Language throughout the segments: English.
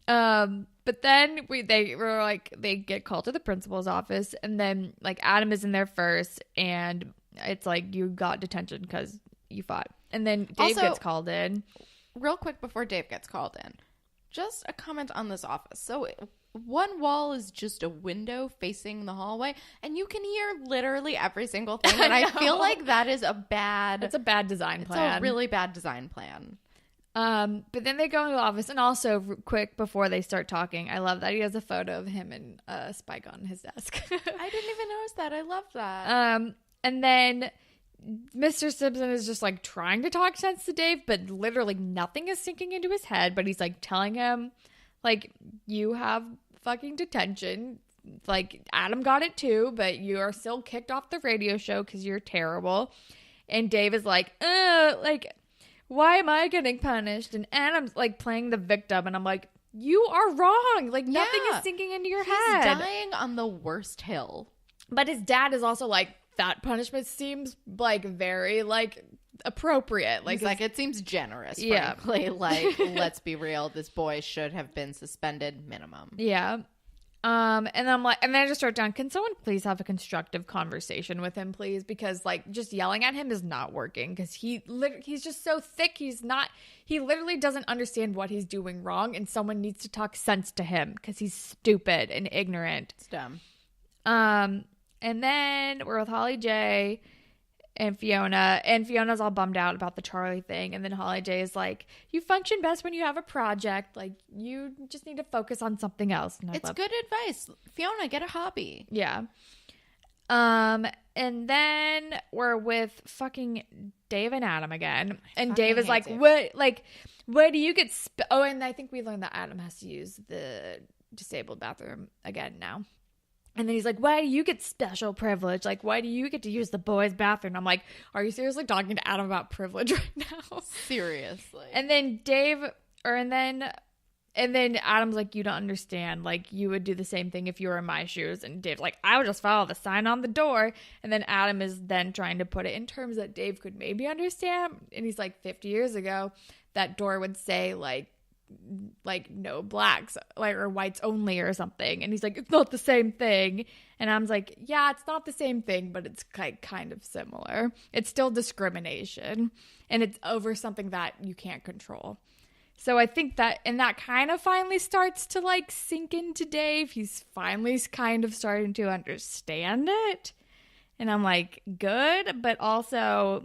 But then they get called to the principal's office, and then like Adam is in there first, and it's like, you got detention because you fought. And then Dave gets called in. Real quick before Dave gets called in, just a comment on this office. So one wall is just a window facing the hallway, and you can hear literally every single thing. And I feel like that is it's a bad design plan. It's a really bad design plan. But then they go into the office, and also quick before they start talking, I love that he has a photo of him and Spike on his desk. I didn't even notice that. I love that. And then Mr. Simpson is just like trying to talk sense to Dave, but literally nothing is sinking into his head. But he's like telling him, like, you have fucking detention. Like, Adam got it too, but you are still kicked off the radio show because you're terrible. And Dave is like, why am I getting punished? And Adam's like playing the victim, and I'm like, you are wrong. Like, nothing is sinking into your head. He's dying on the worst hill. But his dad is also like, that punishment seems like very like appropriate. Like, he's like, it seems generous, frankly. Yeah. Like, let's be real, this boy should have been suspended minimum. Yeah. And I'm like, and then I just wrote down, can someone please have a constructive conversation with him, please? Because like, just yelling at him is not working, because he's just so thick. He literally doesn't understand what he's doing wrong, and someone needs to talk sense to him because he's stupid and ignorant. It's dumb. And then we're with Holly J and Fiona, and Fiona's all bummed out about the Charlie thing. And then Holly J is like, you function best when you have a project. Like, you just need to focus on something else. And it's good advice. Fiona, get a hobby. Yeah. And then we're with fucking Dave and Adam again. And Dave is like, what do you get? Oh, and I think we learned that Adam has to use the disabled bathroom again now. And then he's like, why do you get special privilege? Like, why do you get to use the boys' bathroom? I'm like, are you seriously talking to Adam about privilege right now? Seriously. And then and then Adam's like, you don't understand. Like, you would do the same thing if you were in my shoes. And Dave's like, I would just follow the sign on the door. And then Adam is then trying to put it in terms that Dave could maybe understand. And he's like, 50 years ago, that door would say, like no blacks, like, or whites only or something. And he's like, it's not the same thing. And I'm like, yeah, it's not the same thing, but it's kind of similar. It's still discrimination, and it's over something that you can't control. So I think that kind of finally starts to like sink into Dave. He's finally kind of starting to understand it, and I'm like, good, but also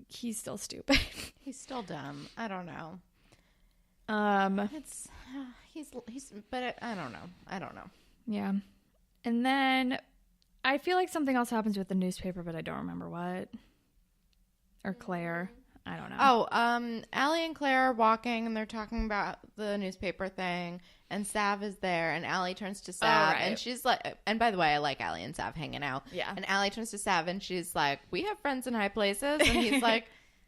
he's still stupid. He's still dumb. I don't know. But I don't know. Yeah. And then I feel like something else happens with the newspaper, but I don't remember what. Or Claire. I don't know. Oh, Allie and Claire are walking, and they're talking about the newspaper thing, and Sav is there, and Allie turns to Sav, and she's like, and by the way, I like Allie and Sav hanging out. Yeah. And Allie turns to Sav, and she's like, we have friends in high places, and he's like,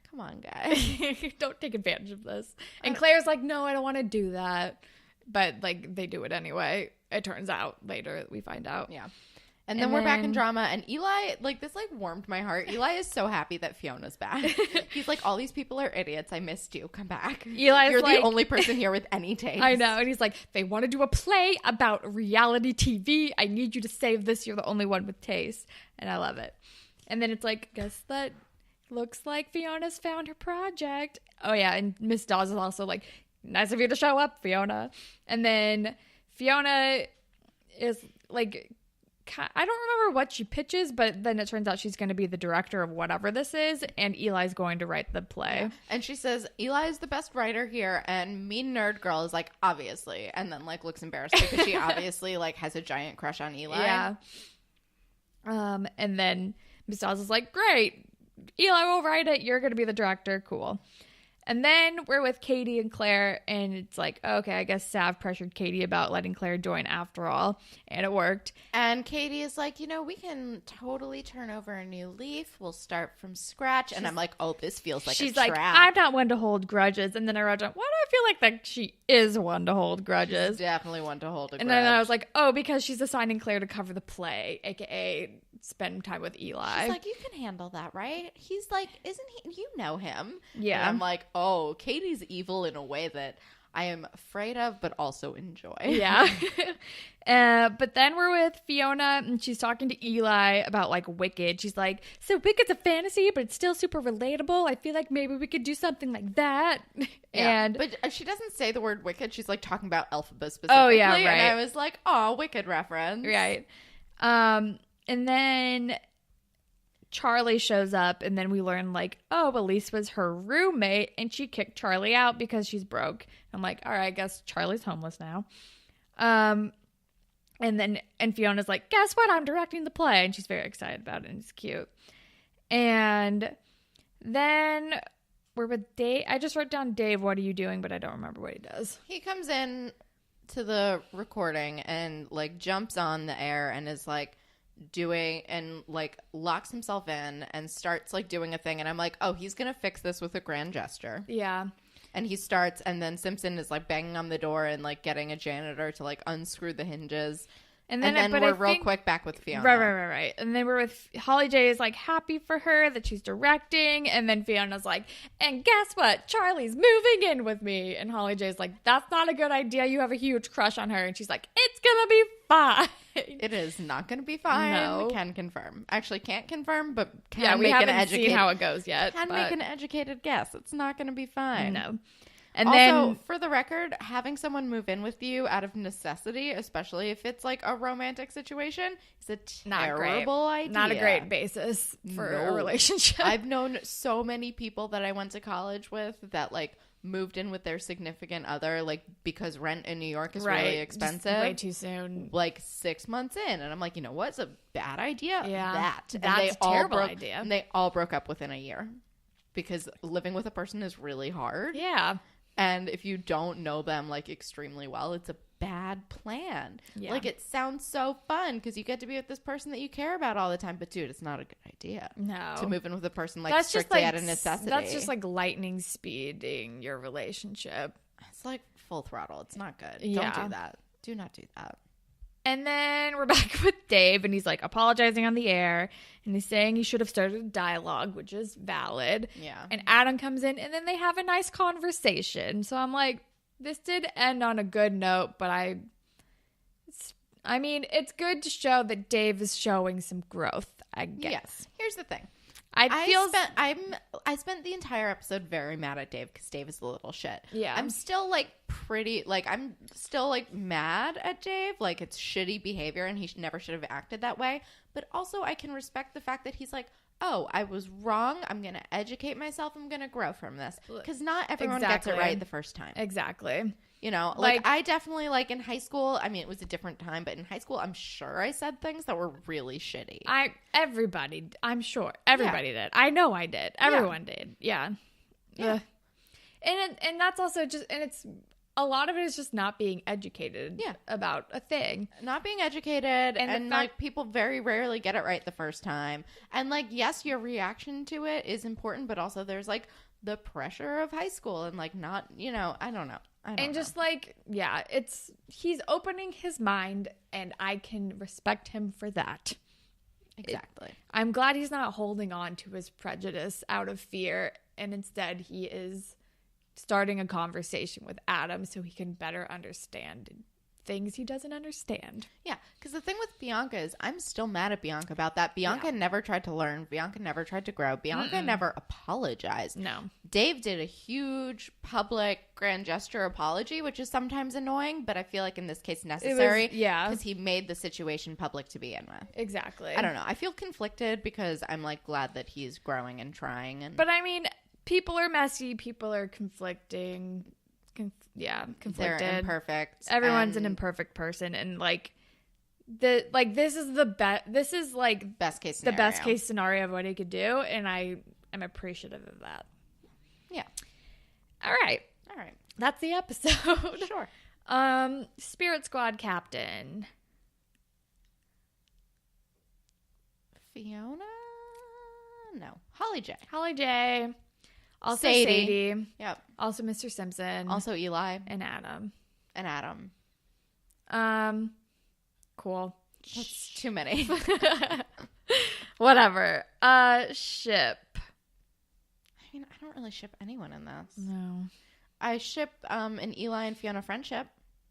come on, guys. Don't take advantage of this. And Claire's like, no, I don't want to do that. But, like, they do it anyway. It turns out later we find out. Yeah. And then we're back in drama. And Eli, like, this, like, warmed my heart. Eli is so happy that Fiona's back. He's like, all these people are idiots. I missed you. Come back. Eli's You're like, the only person here with any taste. I know. And he's like, they want to do a play about reality TV. I need you to save this. You're the only one with taste. And I love it. And then it's like, guess that looks like Fiona's found her project. Oh, yeah. And Miss Dawes is also like, nice of you to show up, Fiona. And then Fiona is like, I don't remember what she pitches, but then it turns out she's going to be the director of whatever this is, and Eli's going to write the play. Yeah. And she says, Eli is the best writer here, and Mean Nerd Girl is like, obviously, and then like looks embarrassed because she obviously like has a giant crush on Eli. Yeah. And then Miss Dawes is like, great, Eli will write it, you're going to be the director, cool. And then we're with Katie and Claire, and it's like, okay, I guess Sav pressured Katie about letting Claire join after all, and it worked. And Katie is like, we can totally turn over a new leaf. We'll start from scratch. And I'm like, oh, this feels like a trap. She's like, I'm not one to hold grudges. And then I wrote down, why do I feel like that she is one to hold grudges? She's definitely one to hold a grudge. And then I was like, oh, because she's assigning Claire to cover the play, a.k.a. spend time with Eli. She's like, you can handle that, right? He's like, isn't he? You know him. Yeah. And I'm like, oh, Katie's evil in a way that I am afraid of, but also enjoy. Yeah. But then we're with Fiona, and she's talking to Eli about, like, Wicked. She's like, so Wicked's a fantasy, but it's still super relatable. I feel like maybe we could do something like that. Yeah, And but she doesn't say the word Wicked. She's, like, talking about Elphaba specifically. Oh, yeah, right. And I was like, oh, Wicked reference. Right. And then Charlie shows up, and then we learn, like, oh, Elise was her roommate, and she kicked Charlie out because she's broke. I'm like, all right, I guess Charlie's homeless now. And Fiona's like, guess what? I'm directing the play. And she's very excited about it, and it's cute. And then we're with Dave. I just wrote down, Dave, what are you doing? But I don't remember what he does. He comes in to the recording and, like, jumps on the air and is, like, doing and, like, locks himself in and starts, like, doing a thing. And I'm like, oh, he's going to fix this with a grand gesture. Yeah. And he starts, and then Simpson is, like, banging on the door and, like, getting a janitor to, like, unscrew the hinges. And then we're real quick back with Fiona. Right. And then we're with Holly J is, like, happy for her that she's directing. And then Fiona's like, and guess what? Charlie's moving in with me. And Holly J is like, that's not a good idea. You have a huge crush on her. And she's like, it's going to be fine. It is not going to be fine. No. Can confirm. Actually, can't confirm, but can yeah, we make haven't seen how it goes yet. Make an educated guess. It's not going to be fine. No. And also, then, for the record, having someone move in with you out of necessity, especially if it's like a romantic situation, is a terrible idea. Not a great basis for a relationship. I've known so many people that I went to college with that, like, moved in with their significant other, like, because rent in New York is really expensive. Just way too soon. Like 6 months in. And I'm like, you know what? It's a bad idea. Yeah. That's a terrible idea. And they all broke up within a year because living with a person is really hard. Yeah. And if you don't know them, like, extremely well, it's a bad plan. Yeah. Like, it sounds so fun because you get to be with this person that you care about all the time. But, dude, it's not a good idea. No. To move in with a person, like, that's strictly just, out of necessity. That's just, like, lightning speeding your relationship. It's like full throttle. It's not good. Yeah. Don't do that. Do not do that. And then we're back with Dave, and he's, like, apologizing on the air, and he's saying he should have started a dialogue, which is valid. Yeah. And Adam comes in, and then they have a nice conversation. So I'm like, this did end on a good note, but it's good to show that Dave is showing some growth, I guess. Yes. Here's the thing. I spent the entire episode very mad at Dave because Dave is a little shit. Yeah. I'm still, like, I'm still, like, mad at Dave. Like, it's shitty behavior and he never should have acted that way. But also I can respect the fact that he's like, oh, I was wrong. I'm going to educate myself. I'm going to grow from this. Because not everyone gets it right the first time. Exactly. You know, like, I definitely, like, in high school, I mean, it was a different time, but in high school, I'm sure I said things that were really shitty. I'm sure everybody did. I know I did. Everyone did. Yeah. And that's also just, and it's, a lot of it is just not being educated about a thing. Not being educated, and like, people very rarely get it right the first time. And, like, yes, your reaction to it is important, but also there's, like, the pressure of high school and, like, not, you know, I don't know. Just, like, yeah, he's opening his mind, and I can respect him for that. Exactly. I'm glad he's not holding on to his prejudice out of fear, and instead he is starting a conversation with Adam so he can better understand things he doesn't understand. Yeah, because the thing with Bianca is I'm still mad at Bianca about that. Bianca never tried to learn. Bianca never tried to grow. Bianca never apologized. No. Dave did a huge public grand gesture apology, which is sometimes annoying, but I feel like in this case necessary. Because he made the situation public to begin with. Exactly. I don't know. I feel conflicted because I'm, like, glad that he's growing and trying. But I mean, people are messy. People are conflicting. Conflicted. They're imperfect. Everyone's an imperfect person, and, like, this is the best. This is, like, best case scenario. The best case scenario of what he could do, and I am appreciative of that. Yeah. All right. That's the episode. Sure. Spirit Squad captain. Fiona? No. Holly J. Also Sadie. Yep. Also Mr. Simpson. Also Eli. And Adam. Cool. That's too many. Whatever. Ship. I mean, I don't really ship anyone in this. No. I ship an Eli and Fiona friendship.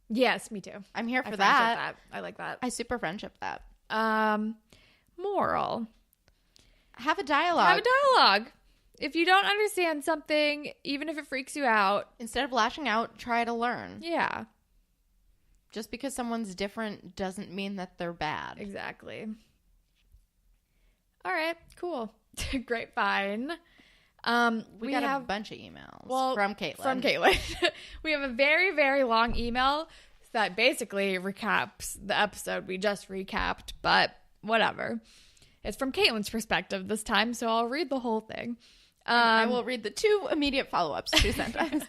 Yes, me too. I'm here for I that. I like that. I super friendship that. Moral. Have a dialogue. Have a dialogue. If you don't understand something, even if it freaks you out, instead of lashing out, try to learn. Yeah. Just because someone's different doesn't mean that they're bad. Exactly. All right, cool. Grapevine. We got a bunch of emails from Caitlin. We have a very, very long email that basically recaps the episode we just recapped, but whatever. It's from Caitlin's perspective this time, so I'll read the whole thing. I will read the 2 immediate follow-ups she sent us.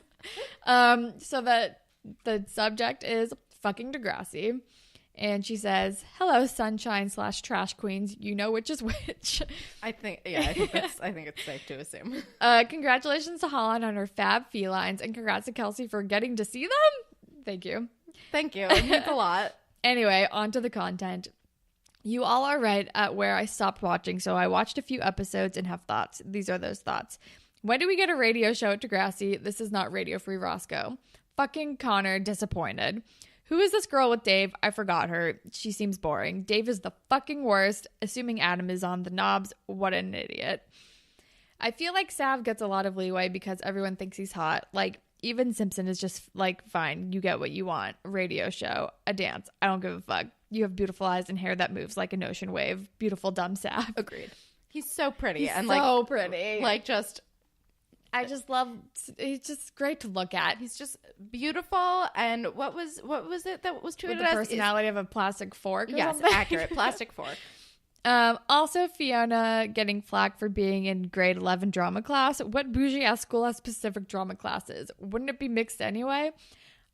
So the subject is fucking Degrassi. And she says, "Hello, sunshine/trash queens. You know which is which." I think it's safe to assume. Congratulations to Holland on her fab felines, and congrats to Kelsey for getting to see them. Thank you. Thank you. It means a lot. Anyway, on to the content. You all are right at where I stopped watching, so I watched a few episodes and have thoughts. These are those thoughts. When do we get a radio show at Degrassi? This is not Radio Free Roscoe. Fucking Connor, disappointed. Who is this girl with Dave? I forgot her. She seems boring. Dave is the fucking worst. Assuming Adam is on the knobs. What an idiot. I feel like Sav gets a lot of leeway because everyone thinks he's hot. Like, even Simpson is just like, fine, you get what you want. A radio show, a dance. I don't give a fuck. You have beautiful eyes and hair that moves like an ocean wave. Beautiful, dumb Sav. Agreed. He's so pretty. He's so pretty. Like, just... I just love, he's just great to look at. He's just beautiful. And what was it that was tweeted with the personality of a plastic fork or yes, something? Accurate. Plastic fork. Also, Fiona getting flack for being in grade 11 drama class. What bougie-ass school has specific drama classes? Wouldn't it be mixed anyway?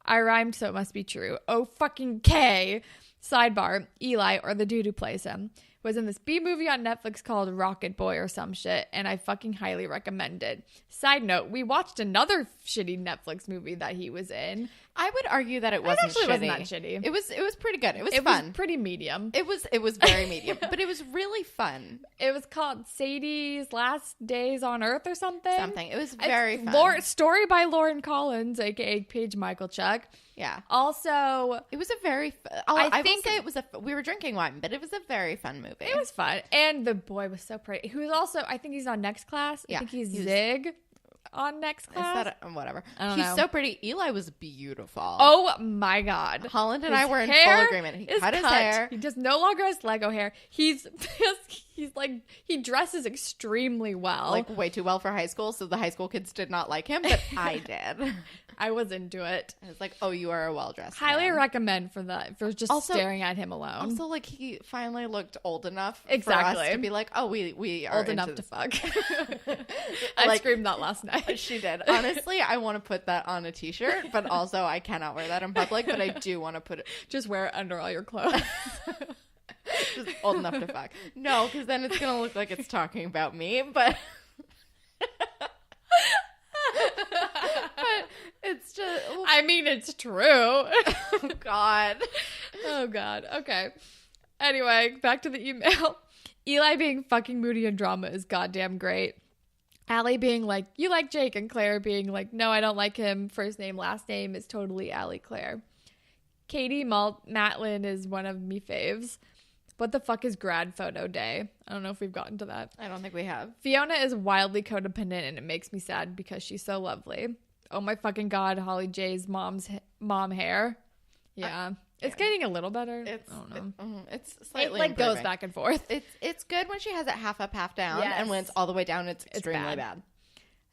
I rhymed, so it must be true. Oh, fucking K. Sidebar, Eli, or the dude who plays him, was in this B movie on Netflix called Rocket Boy or some shit, and I fucking highly recommend it. Side note, we watched another shitty Netflix movie that he was in. I would argue that it wasn't that shitty. It was pretty good. It was fun. It was pretty medium. It was very medium, but it was really fun. It was called Sadie's Last Days on Earth or something. It was very fun. Story by Lauren Collins, aka Paige Michaelchuk. Yeah. Also, it was a very. I will say it was we were drinking wine, but it was a very fun movie. It was fun, and the boy was so pretty. Who was also, I think he's on Next Class. I think he's Zig on Next Class. Whatever. He's so pretty. Eli was beautiful. Oh my god. Holland and I were in full agreement. He cut his hair. He just no longer has Lego hair. He's like, he dresses extremely well, like way too well for high school. So the high school kids did not like him, but I did. I was into it. I was like, oh, you are a well-dressed Highly man. recommend for just also, staring at him alone. Also, like, he finally looked old enough exactly. for us to be like, oh, we are old enough to fuck. I like, screamed that last night. She did. Honestly, I want to put that on a t-shirt, but also I cannot wear that in public, but I do want to put it. Just wear it under all your clothes. Just old enough to fuck. No, because then it's going to look like it's talking about me, but... But it's just... I mean, it's true. Oh, God. Oh, God. Okay. Anyway, back to the email. Eli being fucking moody and drama is goddamn great. Allie being like, you like Jake, and Claire being like, no, I don't like him. First name, last name is totally Allie Claire. Katie Matlin is one of me faves. What the fuck is grad photo day? I don't know if we've gotten to that. I don't think we have. Fiona is wildly codependent, and it makes me sad because she's so lovely. Oh my fucking god, Holly J's mom hair. Yeah. It's getting a little better. I don't know. It's slightly like improving. goes back and forth. It's good when she has it half up, half down. Yes. And when it's all the way down, it's extremely bad.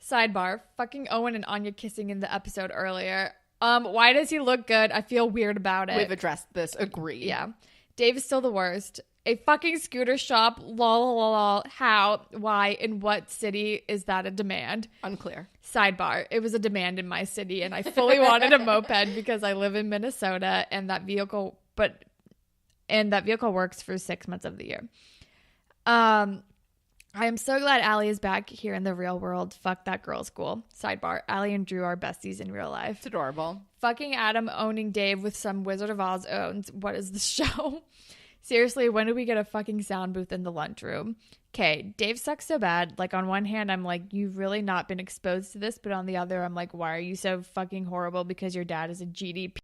Sidebar, fucking Owen and Anya kissing in the episode earlier. Why does he look good? I feel weird about it. We've addressed this. Agreed. Yeah. Dave is still the worst. A fucking scooter shop. Lol. How? Why? In what city is that a demand? Unclear. Sidebar. It was a demand in my city, and I fully wanted a moped because I live in Minnesota, and that vehicle works for 6 months of the year. I am so glad Allie is back here in the real world. Fuck that girl school. Sidebar. Allie and Drew are besties in real life. It's adorable. Fucking Adam owning Dave with some Wizard of Oz owns. What is the show? Seriously, when do we get a fucking sound booth in the lunchroom? Okay, Dave sucks so bad. Like, on one hand, I'm like, you've really not been exposed to this. But on the other, I'm like, why are you so fucking horrible? Because your dad is a GDP